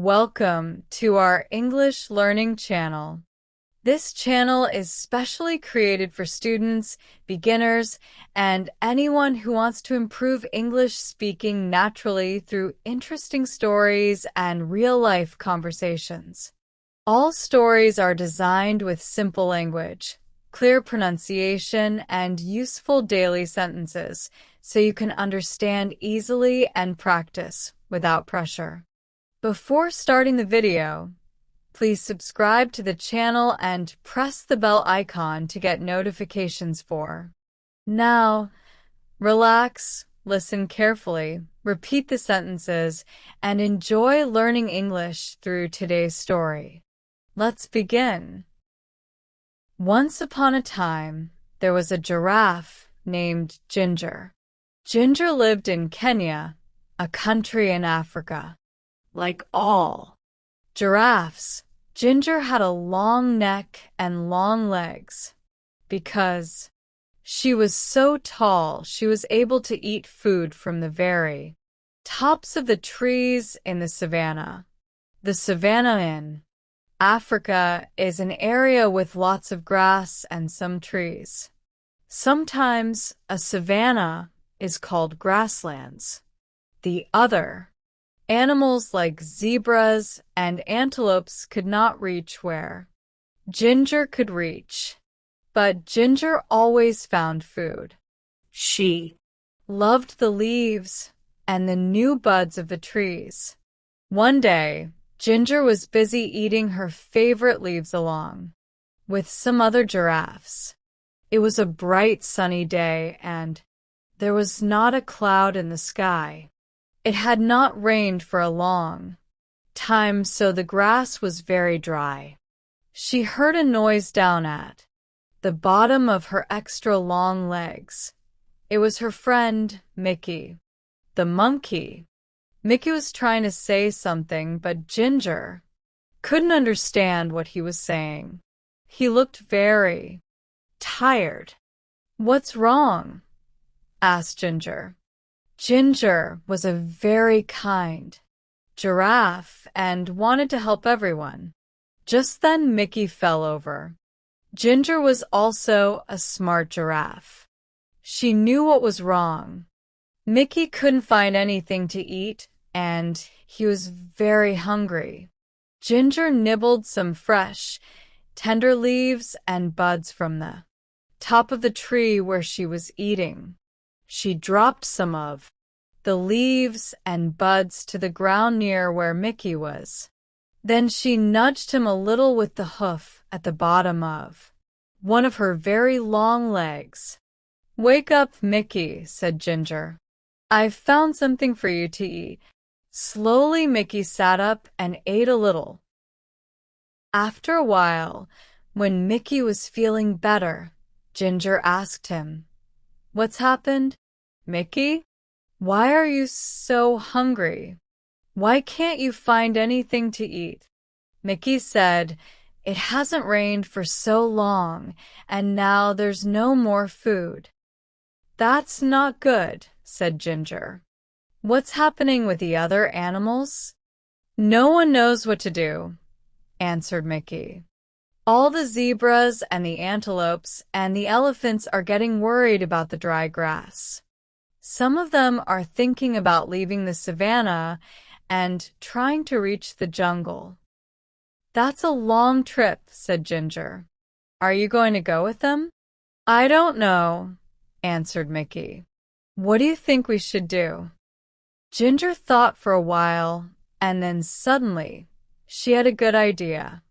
Welcome to our English learning channel. This channel is specially created for students, beginners, and anyone who wants to improve English speaking naturally through interesting stories and real-life conversations. All stories are designed with simple language, clear pronunciation, and useful daily sentences, so you can understand easily and practice without pressure. Before starting the video, please subscribe to the channel and press the bell icon to get notifications for. Now, relax, listen carefully, repeat the sentences, and enjoy learning English through today's story. Let's begin. Once upon a time, there was a giraffe named Ginger. Ginger lived in Kenya, a country in Africa. Like all giraffes, Ginger had a long neck and long legs. Because she was so tall, she was able to eat food from the very tops of the trees in the savannah. The savannah in Africa is an area with lots of grass and some trees. Sometimes a savanna is called grasslands. The other animals like zebras and antelopes could not reach where Ginger could reach. But Ginger always found food. She loved the leaves and the new buds of the trees. One day, Ginger was busy eating her favorite leaves along with some other giraffes. It was a bright sunny day and there was not a cloud in the sky. It had not rained for a long time, so the grass was very dry. She heard a noise down at the bottom of her extra long legs. It was her friend, Mickey, the monkey. Mickey was trying to say something, but Ginger couldn't understand what he was saying. He looked very tired. "What's wrong?" asked Ginger. Ginger was a very kind giraffe and wanted to help everyone. Just then Mickey fell over. Ginger was also a smart giraffe. She knew what was wrong. Mickey couldn't find anything to eat, and he was very hungry. Ginger nibbled some fresh, tender leaves and buds from the top of the tree where she was eating. She dropped some of the leaves and buds to the ground near where Mickey was. Then she nudged him a little with the hoof at the bottom of one of her very long legs. "Wake up, Mickey," said Ginger. "I've found something for you to eat." Slowly, Mickey sat up and ate a little. After a while, when Mickey was feeling better, Ginger asked him, "What's happened, Mickey? Why are you so hungry? Why can't you find anything to eat?" Mickey said, "It hasn't rained for so long, and now there's no more food." "That's not good," said Ginger. "What's happening with the other animals?" "No one knows what to do," answered Mickey. "All the zebras and the antelopes and the elephants are getting worried about the dry grass. Some of them are thinking about leaving the savannah and trying to reach the jungle." "That's a long trip," said Ginger. "Are you going to go with them?" "I don't know," answered Mickey. "What do you think we should do?" Ginger thought for a while, and then suddenly she had a good idea.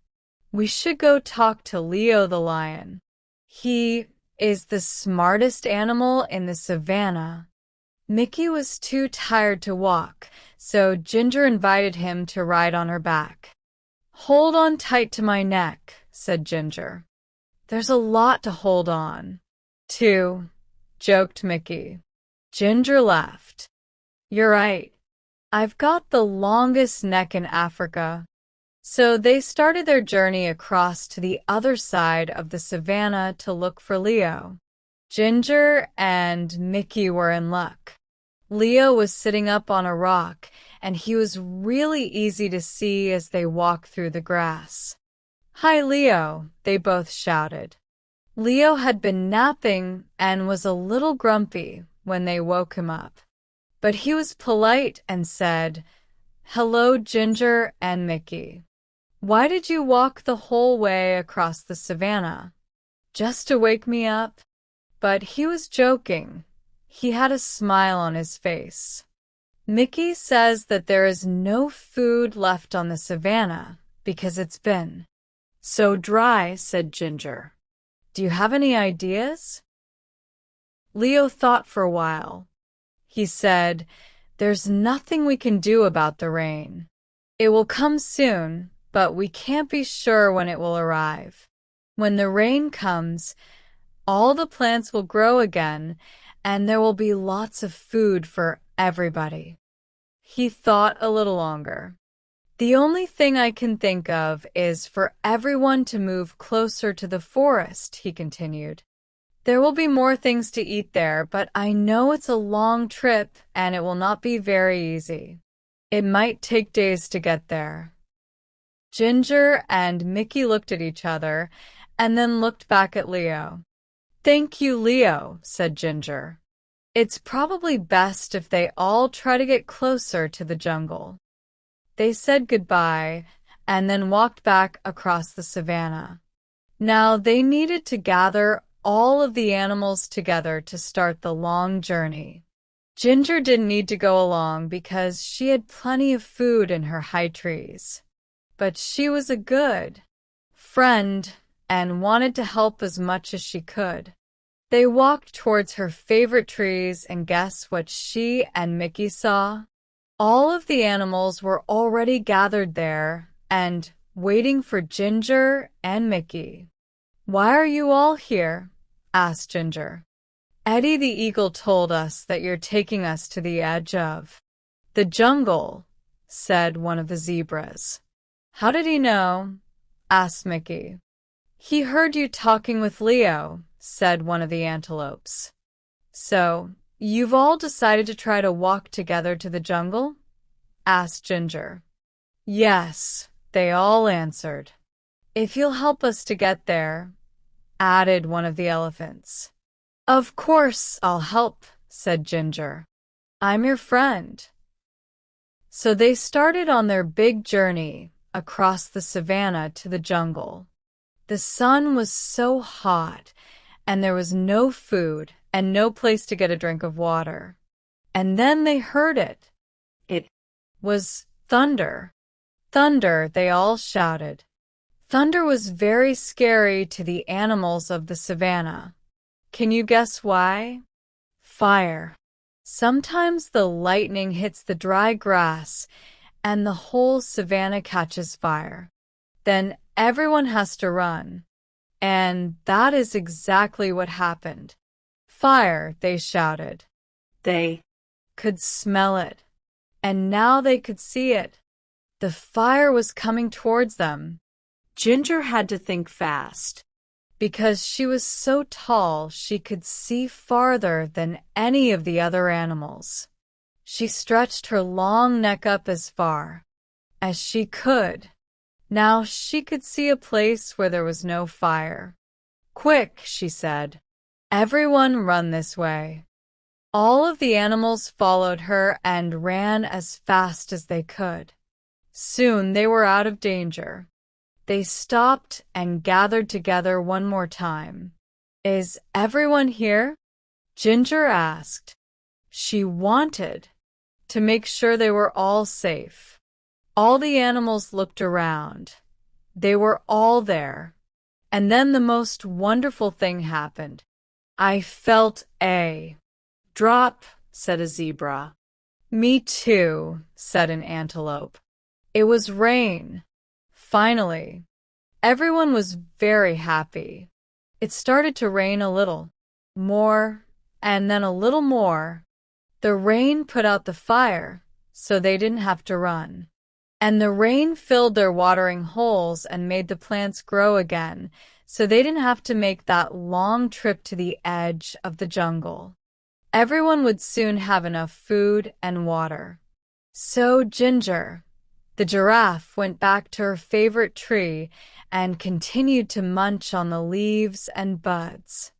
"We should go talk to Leo the lion. He is the smartest animal in the savannah." Mickey was too tired to walk, so Ginger invited him to ride on her back. "Hold on tight to my neck," said Ginger. "There's a lot to hold on to," joked Mickey. Ginger laughed. "You're right. I've got the longest neck in Africa." So they started their journey across to the other side of the savannah to look for Leo. Ginger and Mickey were in luck. Leo was sitting up on a rock, and he was really easy to see as they walked through the grass. "Hi, Leo," they both shouted. Leo had been napping and was a little grumpy when they woke him up. But he was polite and said, "Hello, Ginger and Mickey. Why did you walk the whole way across the savannah? Just to wake me up?" But he was joking. He had a smile on his face. "Mickey says that there is no food left on the savannah because it's been so dry," said Ginger. "Do you have any ideas?" Leo thought for a while. He said, "There's nothing we can do about the rain. It will come soon, but we can't be sure when it will arrive. When the rain comes, all the plants will grow again, and there will be lots of food for everybody." He thought a little longer. "The only thing I can think of is for everyone to move closer to the forest," he continued. "There will be more things to eat there, but I know it's a long trip and it will not be very easy. It might take days to get there." Ginger and Mickey looked at each other and then looked back at Leo. "Thank you, Leo," said Ginger. "It's probably best if they all try to get closer to the jungle." They said goodbye and then walked back across the savannah. Now they needed to gather all of the animals together to start the long journey. Ginger didn't need to go along because she had plenty of food in her high trees. But she was a good friend and wanted to help as much as she could. They walked towards her favorite trees, and guess what she and Mickey saw? All of the animals were already gathered there and waiting for Ginger and Mickey. "Why are you all here?" asked Ginger. "Eddie the Eagle told us that you're taking us to the edge of the jungle," said one of the zebras. "How did he know?" asked Mickey. "He heard you talking with Leo," said one of the antelopes. "So, you've all decided to try to walk together to the jungle?" asked Ginger. "Yes," they all answered. "If you'll help us to get there," added one of the elephants. "Of course I'll help," said Ginger. "I'm your friend." So they started on their big journey across the savannah to the jungle. The sun was so hot, and there was no food and no place to get a drink of water. And then they heard it. It was thunder. "Thunder," they all shouted. Thunder was very scary to the animals of the savannah. Can you guess why? Fire. Sometimes the lightning hits the dry grass and the whole savannah catches fire. Then everyone has to run. And that is exactly what happened. "Fire," they shouted. They could smell it. And now they could see it. The fire was coming towards them. Ginger had to think fast. Because she was so tall, she could see farther than any of the other animals. She stretched her long neck up as far as she could. Now she could see a place where there was no fire. "Quick," she said. "Everyone run this way." All of the animals followed her and ran as fast as they could. Soon they were out of danger. They stopped and gathered together one more time. "Is everyone here?" Ginger asked. She wanted to make sure they were all safe. All the animals looked around. They were all there. And then the most wonderful thing happened. "I felt a drop," said a zebra. "Me too," said an antelope. It was rain. Finally, everyone was very happy. It started to rain a little more, and then a little more. The rain put out the fire, so they didn't have to run. And the rain filled their watering holes and made the plants grow again, so they didn't have to make that long trip to the edge of the jungle. Everyone would soon have enough food and water. So Ginger, the giraffe, went back to her favorite tree and continued to munch on the leaves and buds.